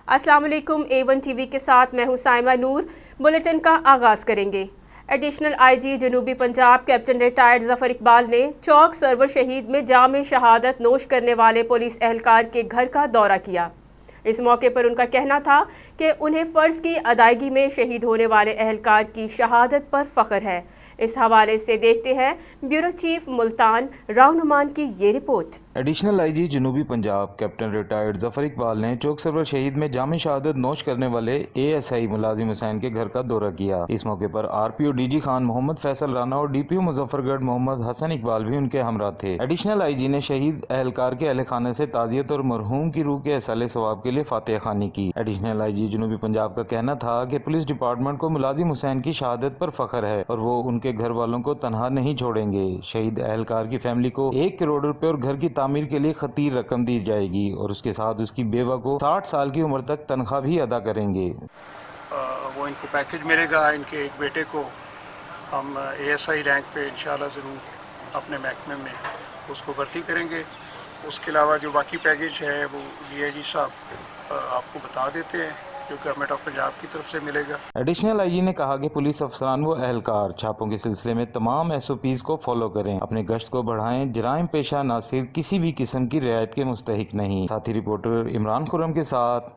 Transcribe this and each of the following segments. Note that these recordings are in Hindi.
अस्सलाम वालेकुम। A1 टीवी के साथ मैं हूं साइमा नूर। बुलेटिन का आगाज़ करेंगे। एडिशनल आईजी जनूबी पंजाब कैप्टन रिटायर्ड जफर इकबाल ने चौक सरवर शहीद में जाम शहादत नोश करने वाले पुलिस एहलकार के घर का दौरा किया। इस मौके पर उनका कहना था कि उन्हें फ़र्ज़ की अदायगी में शहीद होने वाले एहलकार की शहादत पर फ़ख्र है। इस हवाले से देखते हैं ब्यूरो चीफ मुल्तान रावनुमान की ये रिपोर्ट। एडिशनल आईजी जनूबी पंजाब कैप्टन रिटायर्ड जफर इकबाल ने चौक सरवर शहीद में जाम शहादत नोश करने वाले ASI मुलाजिम हुसैन के घर का दौरा किया। इस मौके पर RPO DG खान मोहम्मद फैसल राना और DPO मुजफ्फरगढ़ मोहम्मद हसन इकबाल भी उनके हमरा थे। एडिशनल आईजी ने शहीद एहलकार के अहल खाने से ताज़ियत और मरहूम की रूह के इसाले सवाब के लिए फातिहा खानी की। एडिशनल आईजी जनूबी पंजाब का कहना था कि पुलिस डिपार्टमेंट को मुलाजिम हुसैन की शहादत पर फख्र है और वो उनके घर वालों को तनहा नहीं छोड़ेंगे। शहीद एहलकार की फैमिली को 1 करोड़ रुपए और घर की तामीर के लिए खतीर रकम दी जाएगी और उसके साथ उसकी बेवा को 60 साल की उम्र तक तनख्वाह भी अदा करेंगे। वो इनको पैकेज मिलेगा। इनके एक बेटे को हम ASI रैंक पे इंशाल्लाह ज़रूर अपने महकमे में उसको भर्ती करेंगे। उसके अलावा जो बाकी पैकेज है वो DIG साहब आपको बता देते हैं, जो गवर्नमेंट ऑफ पंजाब की तरफ से मिलेगा। एडिशनल आईजी ने कहा कि पुलिस अफसरान व एहलकार छापों के सिलसिले में तमाम SOPs को फॉलो करें, अपने गश्त को बढ़ाएं। जराइम पेशा नासिर किसी भी किस्म की रियायत के मुस्तहिक नहीं। साथी रिपोर्टर इमरान खुर्रम के साथ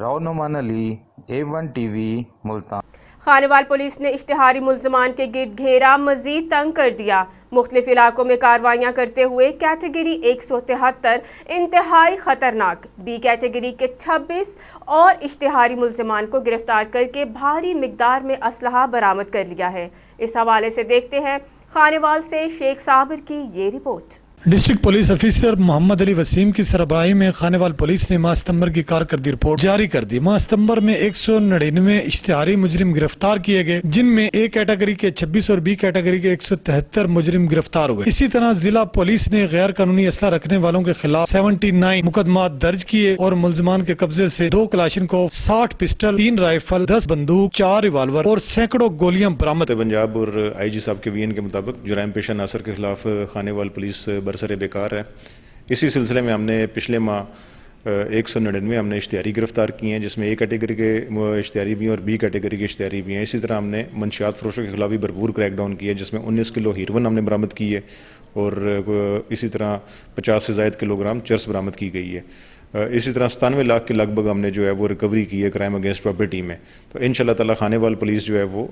Rao Numan Ali, A1 TV Multan. Khanewal police ने इश्तिहारी मुल्ज़मान के गिर्द घेरा मजीद तंग कर दिया। मुख्तलिफ इलाकों में कार्रवाइयाँ करते हुए कैटेगरी 173 इंतहाई ख़तरनाक B कैटेगरी के 26 और इश्तिहारी मुल्ज़मान को गिरफ्तार करके भारी मिकदार में असलहा बरामद कर लिया है। इस हवाले से देखते हैं खानेवाल से शेख साबिर की ये रिपोर्ट। District police officer Mohammad Ali Waseem की सरबराही में खानेवाल पुलिस ने माह सितंबर की कारकर्दगी रिपोर्ट जारी कर दी। माह सितंबर में 199 इश्तिहारी मुजरिम गिरफ्तार किए गए, जिनमें A कैटेगरी के 26 और B कैटेगरी के 173 मुजरिम गिरफ्तार हुए। इसी तरह जिला पुलिस ने गैर कानूनी असला रखने वालों के खिलाफ 79 मुकदमा दर्ज किए और मुल्जमान के कब्जे से 2 क्लाशनकोव, 60 पिस्टल, 3 राइफल, 10 बंदूक, 4 रिवाल्वर और सैकड़ों गोलियां बरामद। पंजाब और IG साहब के VN के मुताबिक जुराइम पेशा नासर के खिलाफ खानेवाल पुलिस बरसरे बेकार है। इसी सिलसिले में हमने पिछले माह 199 हमने इश्तिहारी गिरफ्तार किए हैं, जिसमें A कैटेगरी के इश्तिहारी भी हैं और B कैटेगरी के इश्तिहारी भी हैं। इसी तरह हमने मंशियात फरोशों के खिलाफ भी भरपूर क्रैकडाउन किया, जिसमें 19 किलो हीरोइन हमने बरामद की है और इसी तरह 50 से ज़ायद किलोग्राम चर्स बरामद की गई है। इसी तरह 97 लाख के लगभग हमने जो है वो रिकवरी की है क्राइम अगेंस्ट प्रॉपर्टी में। तो इंशाल्लाह ताला खानेवाल पुलिस जो है वो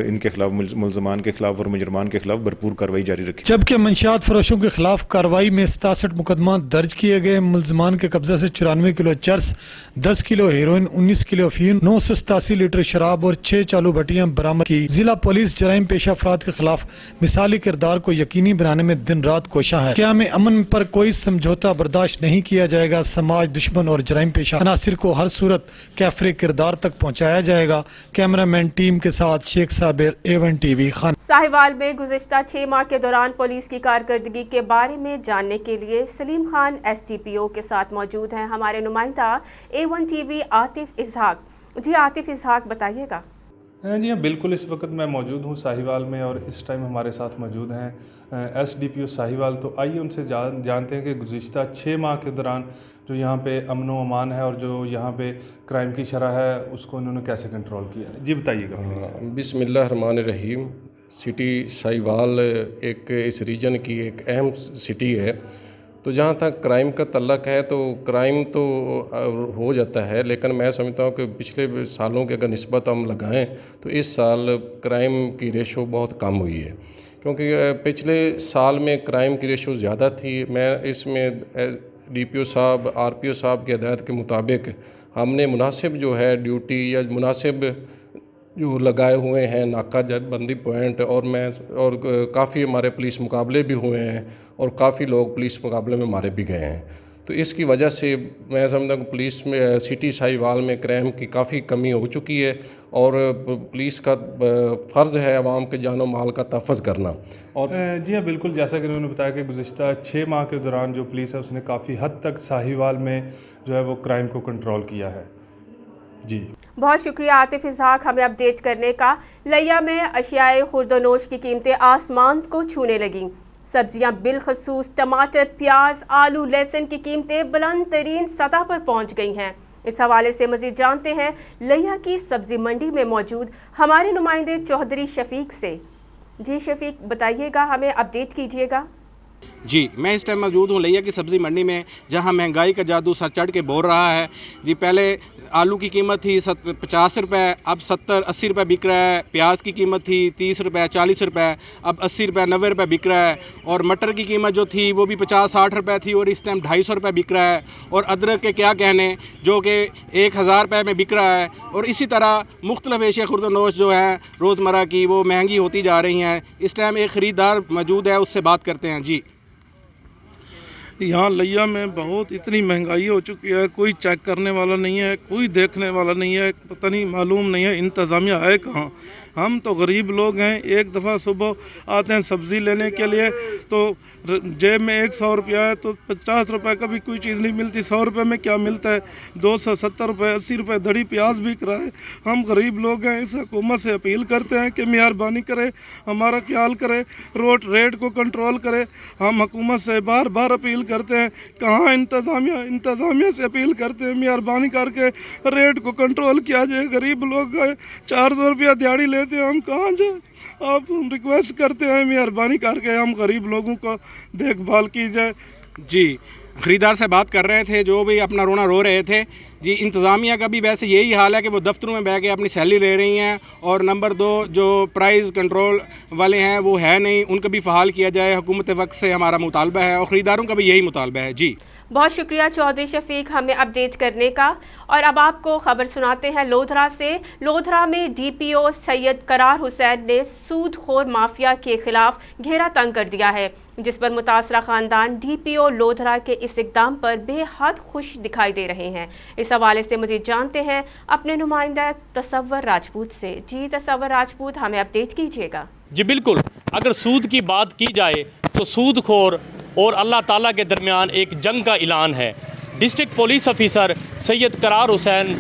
इनके खिलाफ, मुल्ज़मान के खिलाफ और मुजरमान के खिलाफ भरपूर कार्रवाई जारी रखी। जबकि मंशियात फरोशों के खिलाफ कार्रवाई में 67 मुकदमा दर्ज किए गए। मुल्ज़मान के कब्जा से 94 kilo cheers, 10 kilo heroin, 19 kilo अफीम, 987 लीटर शराब और 6 चालू भट्टियां बरामद की। जिला पुलिस जराइम पेशा अफराद के खिलाफ मिसाली किरदार को यकीनी बनाने में दिन रात कोशा है। क्या में अमन पर कोई समझौता बर्दाश्त नहीं किया जाएगा। समाज दुश्मन और जराइम पेशा अनासिर को हर सूरत कैफरे किरदार तक पहुँचाया जाएगा। कैमरामैन टीम के साथ शेख साबिर, A1 TV खान। साहिवाल में गुज़िश्ता 6 माह के दौरान पुलिस की कारकर्दगी के बारे में जानने के लिए सलीम खान SDPO के साथ मौजूद हैं हमारे नुमाइंदा A1 TV आतिफ इसहाक। जी आतिफ इसहाक, बताइएगा। जी हाँ, बिल्कुल। इस वक्त मैं मौजूद हूँ साहिवाल में और इस टाइम हमारे साथ मौजूद हैं SDPO साहिवाल। तो आइए उनसे जानते हैं कि गुज़िश्ता 6 माह के दौरान जो यहाँ पे अमन व अमान है और जो यहाँ पे क्राइम की शरह है उसको उन्होंने कैसे कंट्रोल किया। जी बताइएगा प्लीज़। बिस्मिल्लाहिर्रहमानिर्रहीम। सिटी साहिवाल एक इस रीजन की एक अहम सिटी है। तो जहाँ तक क्राइम का तल्लक है तो क्राइम तो हो जाता है, लेकिन मैं समझता हूँ कि पिछले सालों की अगर निस्बत हम लगाएं तो इस साल क्राइम की रेशो बहुत कम हुई है, क्योंकि पिछले साल में क्राइम की रेशो ज़्यादा थी। मैं इसमें DPO साहब, RPO साहब की हिदायत के मुताबिक हमने मुनासिब जो है ड्यूटी या मुनासिब जो लगाए हुए हैं नाका बंदी पॉइंट, और काफ़ी हमारे पुलिस मुकाबले भी हुए हैं और काफ़ी लोग पुलिस मुकाबले में मारे भी गए हैं। तो इसकी वजह से मैं समझता हूँ पुलिस में सिटी साहिवाल में क्राइम की काफ़ी कमी हो चुकी है और पुलिस का फ़र्ज़ है आवाम के जानो माल का तहफ़्फ़ुज़ करना। और जी हाँ, बिल्कुल, जैसा कि उन्होंने बताया कि गुज़िश्ता 6 माह के दौरान जो पुलिस है उसने काफ़ी हद तक साहिवाल में जो है वो क्राइम को कंट्रोल किया है। जी बहुत शुक्रिया आतिफ इज़हाक हमें अपडेट करने का। लिया में अशियाए खुर्दनोश की कीमतें आसमान को छूने लगीं। सब्जियां बिलखसूस टमाटर, प्याज, आलू, लहसुन की कीमतें बुलंद तरीन सतह पर पहुंच गई हैं। इस हवाले से मजीद जानते हैं लिया की सब्जी मंडी में मौजूद हमारे नुमाइंदे चौधरी शफीक से। जी शफीक, बताइएगा, हमें अपडेट कीजिएगा। जी, मैं इस टाइम मौजूद हूँ लिया की सब्ज़ी मंडी में, जहाँ महंगाई का जादू सर चढ़ के बोल रहा है। जी, पहले आलू की कीमत थी 50 रुपये, अब 70-80 रुपये बिक रहा है। प्याज की कीमत थी 30 रुपये, 40 रुपये, अब 80 रुपये, 90 रुपये बिक रहा है। और मटर की कीमत जो थी वो भी 50-60 रुपये थी और इस टाइम 250 रुपये बिक रहा है। और अदरक के क्या कहने, जो कि 1000 रुपये में बिक रहा है। और इसी तरह मुख्तलिफ एशिया खुर्दनोश जो हैं रोज़मर्रा की, वो महंगी होती जा रही हैं। इस टाइम एक ख़रीदार मौजूद है, उससे बात करते हैं। जी, यहाँ लिया में बहुत इतनी महंगाई हो चुकी है, कोई चेक करने वाला नहीं है, कोई देखने वाला नहीं है, पता नहीं मालूम नहीं है इंतज़ामिया है कहाँ। हम तो गरीब लोग हैं, एक दफ़ा सुबह आते हैं सब्ज़ी लेने के लिए तो जेब में 100 रुपया है तो 50 रुपये का भी कोई चीज़ नहीं मिलती। 100 रुपये में क्या मिलता है? 270 रुपये, 80 रुपये धड़ी प्याज बिक रहा है। हम गरीब लोग हैं, इस हुकूमत से अपील करते हैं कि मेहरबानी करे, हमारा ख्याल करे, रेट को कंट्रोल करे। हम हुकूमत से बार बार अपील करते हैं, कहाँ इंतज़ामिया से अपील करते हैं, मेहरबानी करके रेट को कंट्रोल किया जाए। गरीब लोग 400 रुपया दिहाड़ी लेते हैं, हम कहाँ जाए? आप रिक्वेस्ट करते हैं मेहरबानी करके हम गरीब लोगों को देखभाल की जाए। जी, ख़रीदार से बात कर रहे थे जो भी अपना रोना रो रहे थे। जी, इंतज़ामिया का भी वैसे यही हाल है कि वो दफ्तरों में बैठ के अपनी सैलरी ले रही हैं। और नंबर 2 जो प्राइस कंट्रोल वाले हैं वो है नहीं, उनको भी फ़हाल किया जाए। हुकूमत वक्त से हमारा मुतालबा है और ख़रीदारों का भी यही मुतालबा है। जी, बहुत शुक्रिया चौधरी शफीक हमें अपडेट करने का। और अब आपको खबर सुनाते हैं लोधरा से। लोधरा में DPO सैयद करार हुसैन ने सूदखोर माफिया के खिलाफ घेरा तंग कर दिया है, जिस पर मुतासरा ख़ानदान DPO लोधरा के इस इक़दाम पर बेहद खुश दिखाई दे रहे हैं। इस हवाले से मज़ीद जानते हैं अपने नुमाइंदा तसव्वुर राजपूत से। जी तसव्वुर राजपूत, हमें अपडेट कीजिएगा। जी बिल्कुल, अगर सूद की बात की जाए तो सूदखोर और अल्लाह ताला के दरमियान एक जंग का ऐलान है। District police officer Syed Qarar Hussain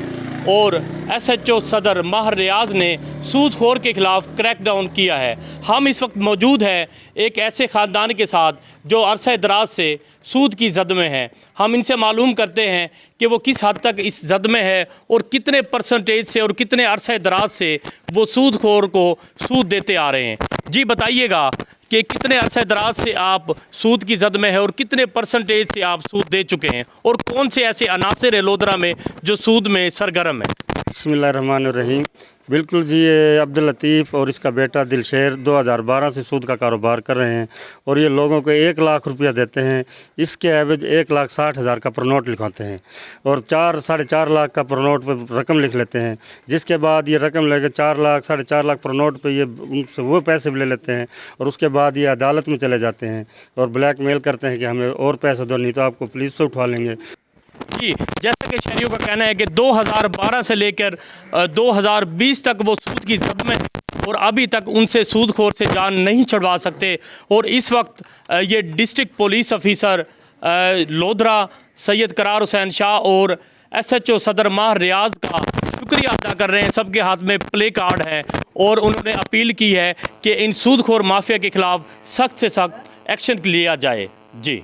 और SHO सदर माहर रियाज ने सूदखोर के ख़िलाफ़ क्रैकडाउन किया है। हम इस वक्त मौजूद हैं एक ऐसे ख़ानदान के साथ जो अरसा दराज से सूद की जद में है। हम इनसे मालूम करते हैं कि वो किस हद तक इस जद में है और कितने परसेंटेज से और कितने अरसा दराज से वो सूदखोर को सूद देते आ रहे हैं। जी बताइएगा कि कितने अरसे दराज से आप सूद की जद में है और कितने परसेंटेज से आप सूद दे चुके हैं और कौन से ऐसे अनासर है लोधरा में जो सूद में सरगर्म है? बिस्मिल्लाहिर्रहमानिर्रहीम। बिल्कुल जी, ये अब्दुल लतीफ़ और इसका बेटा दिलशेर 2012 से सूद का कारोबार कर रहे हैं और ये लोगों को 1 लाख रुपया देते हैं। इसके एवज 1,60,000 का प्रोनोट लिखवाते हैं और 4-4.5 लाख का प्रोनोट पे रकम लिख लेते हैं, जिसके बाद ये रकम लेकर 4 लाख 4.5 लाख प्रोनोट पे ये उनसे वो पैसे भी ले लेते हैं और उसके बाद ये अदालत में चले जाते हैं और ब्लैकमेल करते हैं कि हमें और पैसे दो, नहीं तो आपको पुलिस से उठवा लेंगे। जी, जैसा कि शहरियों का कहना है कि 2012 से लेकर 2020 तक वो सूद की जद में और अभी तक उनसे सूदखोर से जान नहीं छुड़वा सकते। और इस वक्त ये district police officer Lodhran Syed Qarar Hussain Shah और SHO सदर माहर रियाज का शुक्रिया अदा कर रहे हैं। सबके हाथ में प्ले कार्ड है और उन्होंने अपील की है कि इन सूदखोर माफिया के खिलाफ सख्त से सख्त एक्शन लिया जाए। जी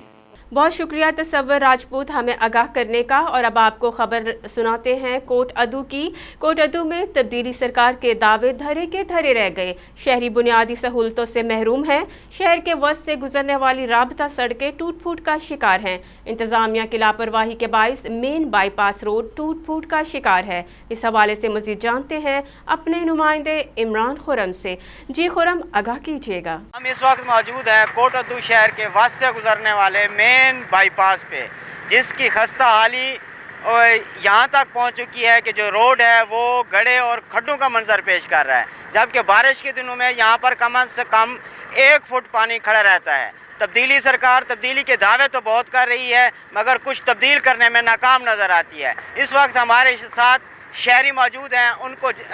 बहुत शुक्रिया तसव्वुर राजपूत हमें आगाह करने का। और अब आपको खबर सुनाते हैं कोट अदू की। कोट अदू में तब्दीली सरकार के दावे धरे के धरे रह गए। शहरी बुनियादी सहूलतों से महरूम हैं। शहर के वस्त से गुजरने वाली राबता सड़कें टूट फूट का शिकार हैं। इंतजामिया की लापरवाही के बाइस मेन बाईपास रोड टूट फूट का शिकार है। इस हवाले से मजीद जानते हैं अपने नुमाइंदे इमरान खुरम से। जी खुरम, आगाह कीजिएगा। हम इस वक्त मौजूद हैं कोट अदू शहर के वस्त से गुजरने वाले मेन बाईपास पे, जिसकी खस्ता हाली यहाँ तक पहुँच चुकी है कि जो रोड है वो गड्ढे और खड्डों का मंजर पेश कर रहा है, जबकि बारिश के दिनों में यहाँ पर कम से कम 1 फुट पानी खड़ा रहता है। तब्दीली सरकार तब्दीली के दावे तो बहुत कर रही है, मगर कुछ तब्दील करने में नाकाम नज़र आती है। इस वक्त हमारे साथ शहरी मौजूद हैं,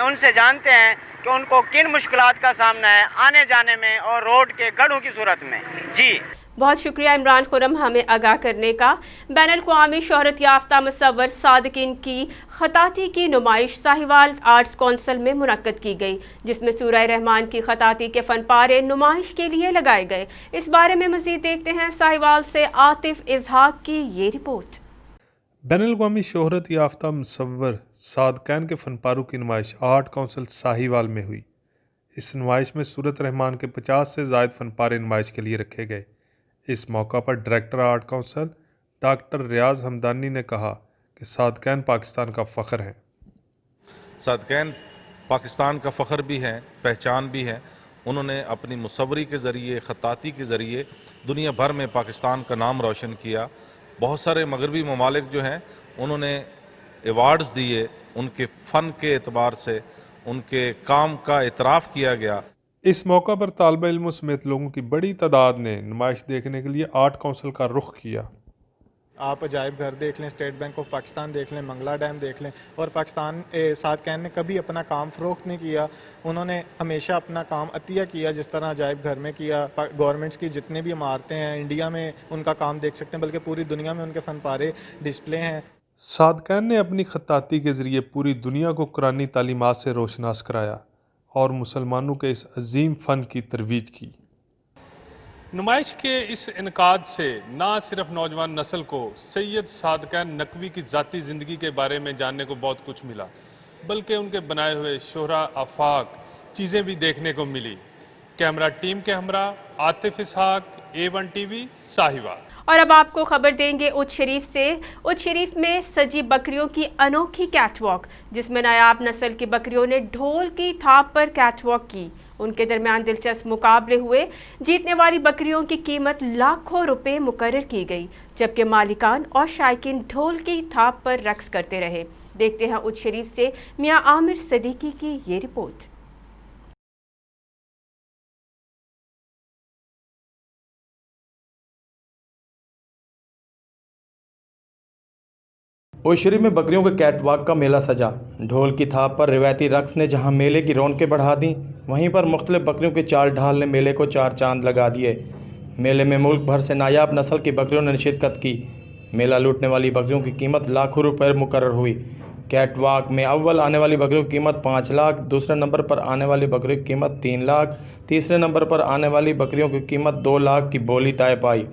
उनसे जानते हैं कि उनको किन मुश्किलात का सामना है आने जाने में और रोड के गड्ढों की सूरत में। जी बहुत शुक्रिया इमरान खुरम हमें आगाह करने का। बैनुल-अक़वामी शोहरत याफ्ता मुसव्वर सादिकीन की खताती की नुमाइश साहिवाल आर्ट्स कौंसिल में मुनक्कद की गई, जिसमें सूरह रहमान की खताती के फन पारे नुमाइश के लिए लगाए गए। इस बारे में मज़ीद देखते हैं साहिवाल से आतिफ इजहाक की ये रिपोर्ट। बैनुल-अक़वामी शोहरत याफ्ता मुसव्वर सादकैन के फनपारों की नुमाइश आर्ट काउंसिल साहिवाल में हुई। इस नुमाइश में सूरत रहमान के 50 से ज़ायद फनपारे नुमाइश के लिए रखे गए। इस मौका पर डायरेक्टर आर्ट काउंसिल डॉक्टर रियाज हमदानी ने कहा कि सादकैन पाकिस्तान का फ़ख्र है। सादकैन पाकिस्तान का फ़ख्र भी हैं, पहचान भी है। उन्होंने अपनी मुसव्वरी के ज़रिए, ख़ताती के ज़रिए दुनिया भर में पाकिस्तान का नाम रोशन किया। बहुत सारे मगरबी ममालिक जो हैं उन्होंने एवार्ड्स दिए, उनके फ़न के एतबार से उनके काम का इतराफ़ किया गया। इस मौका पर तालिबे इल्मों समेत लोगों की बड़ी तादाद ने नुमाइश देखने के लिए आर्ट काउंसिल का रुख किया। आप अजायब घर देख लें, स्टेट बैंक ऑफ पाकिस्तान देख लें, मंगला डैम देख लें, और पाकिस्तान सादकैन ने कभी अपना काम फ़रोख्त नहीं किया। उन्होंने हमेशा अपना काम अतिया किया, जिस तरह अजायब घर में किया। गवर्नमेंट्स की जितने भी इमारतें हैं इंडिया में उनका काम देख सकते हैं, बल्कि पूरी दुनिया में उनके फनपारे डिस्प्ले हैं। सादकैन ने अपनी खताती के ज़रिए पूरी दुनिया को कुरानी तालीमात से रोशनास कराया और मुसलमानों के इस अजीम फ़न की तरवीज की। नुमाइश के इस इनकाद से ना सिर्फ नौजवान नस्ल को सैयद सादकैन नकवी की ज़ाती ज़िंदगी के बारे में जानने को बहुत कुछ मिला, बल्कि उनके बनाए हुए शोहरा आफाक चीज़ें भी देखने को मिली। कैमरा टीम के हमरा आतिफ इसहाक, A1 TV साहिवाल। और अब आपको खबर देंगे उच्च शरीफ से। उच्च शरीफ में सजी बकरियों की अनोखी कैटवॉक, जिसमें नायाब नस्ल की बकरियों ने ढोल की थाप पर कैटवॉक की। उनके दरमियान दिलचस्प मुकाबले हुए। जीतने वाली बकरियों की कीमत लाखों रुपए मुकर्रर की गई, जबकि मालिकान और शायकीन ढोल की थाप पर रक्स करते रहे। देखते हैं उच्च शरीफ से मियां आमिर सदीकी की ये रिपोर्ट। उच्च शरीफ में बकरियों के कैटवॉक का मेला सजा। ढोल की थाप पर रिवायती रक्स ने जहां मेले की रौनकें बढ़ा दी, वहीं पर मुख्तलिफ बकरियों के चाल ढाल ने मेले को चार चांद लगा दिए। मेले में मुल्क भर से नायाब नस्ल की बकरियों ने शिरकत की। मेला लूटने वाली बकरियों की कीमत लाखों रुपए मुकर्रर हुई। कैटवॉक में अव्वल आने वाली बकरियों की कीमत 5 लाख, दूसरे नंबर पर आने वाली बकरियों की कीमत 3 लाख, तीसरे नंबर पर आने वाली बकरियों की कीमत 2 लाख की बोली तय पाई।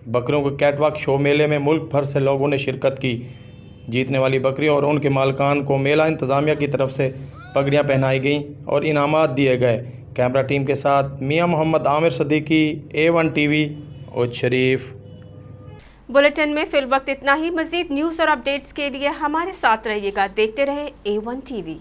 बकरियों के कैटवॉक शो मेले में मुल्क भर से लोगों ने शिरकत की। जीतने वाली बकरियों और उनके मालकान को मेला इंतज़ामिया की तरफ से पगड़ियाँ पहनाई गईं और इनामात दिए गए। कैमरा टीम के साथ मियां मोहम्मद आमिर सदीकी, A1 TV, उच्च शरीफ। बुलेटिन में फिल वक्त इतना ही। मज़ीद न्यूज़ और अपडेट्स के लिए हमारे साथ रहिएगा। देखते रहे A1 TV।